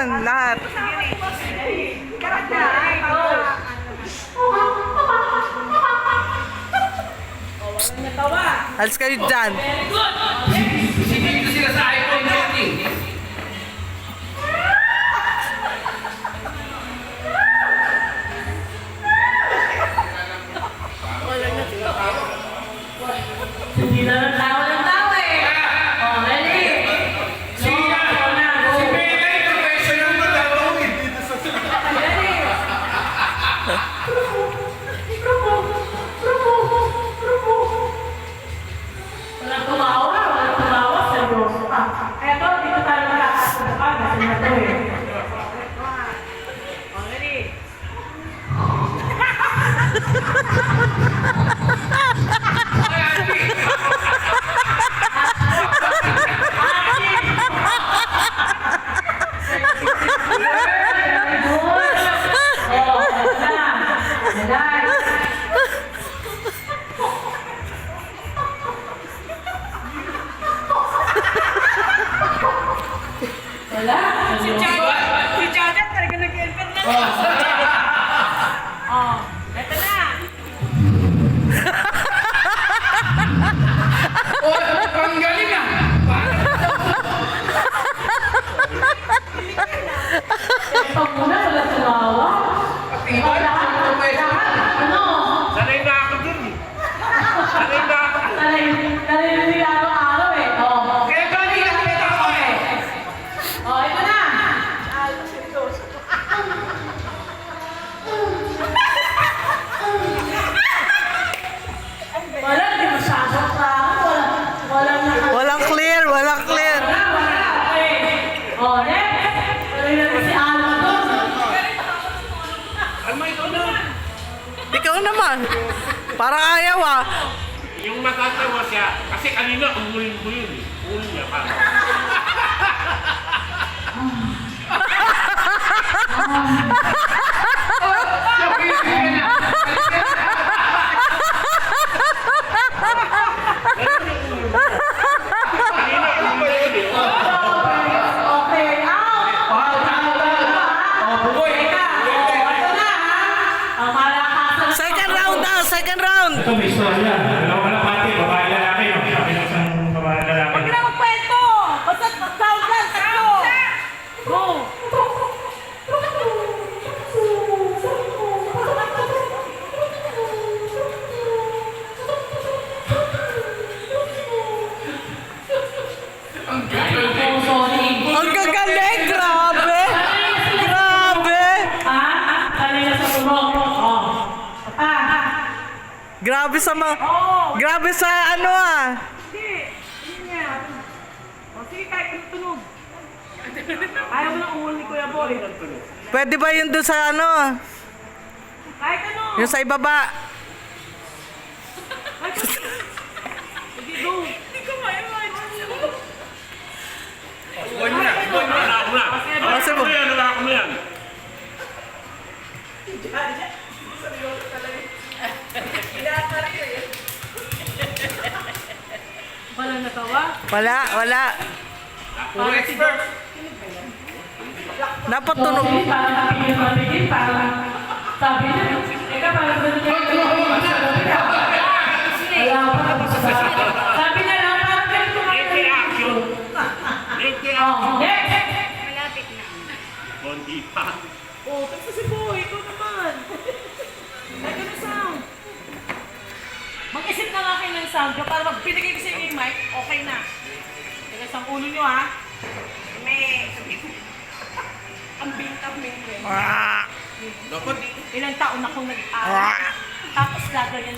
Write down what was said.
ganon, lahat. Alis kayo dyan. Dito sila sa iPhone 19. Hindi na ng tao eh. Oh, ready? Si Mela, professional mo dalawin dito sa Ready? Walang tumawa, seryoso ka. Eto, dito tayo magkakasukan kasi na to eh. Oh, ready? Si Janet talaga nag-enter na. Oh, eto na. ang galing ah! Ito muna, wala tumawa. Iba na ang professional. Ano? Sanay na ako dun eh. Sanay na ako. Talay na nila araw-araw eh. Oh. Kaya galing ang kita ko eh. Oh, ito na. Wala, di masyadong tao. Walang Walang clear, walang clear. Wala. Okay. Oh, next. Talay na rin si Alma doon. Alma, ikaw na. Ikaw naman. Parang ayaw ah. Yung matatawa siya, kasi kanina umulin ko yun eh. Umulin niya pa. Kanina umulin yun eh. Okay, out. Bugoy! Ito na ha. Ang malakasan. Second round na, second round. Ito may istorya. Dalawa na pati, babae lalaki. No? Sabi ng isang babae lalaki. Huwag na magkwento! Basta sound lang, tatlo! Go! Ang galing! Oh, sorry. Ang gagaling, grabe. Grabe. Kanina sa tulong. Oh. Grabe sa mga... Oh! Grabe sa ano ah. Hindi! Hindi niya. O sige, kahit tunog. Ayaw mo na umul ni Kuya Boy. Pwede ba yun doon sa ano? Kahit ano! Yung sa ibaba? Kahit ano. Sige, go! Hindi ko ma-imagine. Bugoy mo na! Bugoy mo na! Ako na! Kasi Ako na yan! Ako na yan! Wala natawa. Wala, wala. Puro expert! Dapat tunog. Okay, parang nakikita paligid, parang sabi niya, eka, parang ganun niya. Wala pa tapos sa sabi niya lang, parang ganun Eke action! Eke Oh, action! next! Hindi pa. Oh, tapos si Boy, ikaw naman. Ay, ganun sound. Mag-isip na nga kayo ng sound nyo para magbinigay ko sa inyo yung mic, okay na. Tigas ang ulo nyo ha. Ang bintang-bintang. Ah, Dapat Ilang taon akong nag-aaral. Tapos gagayan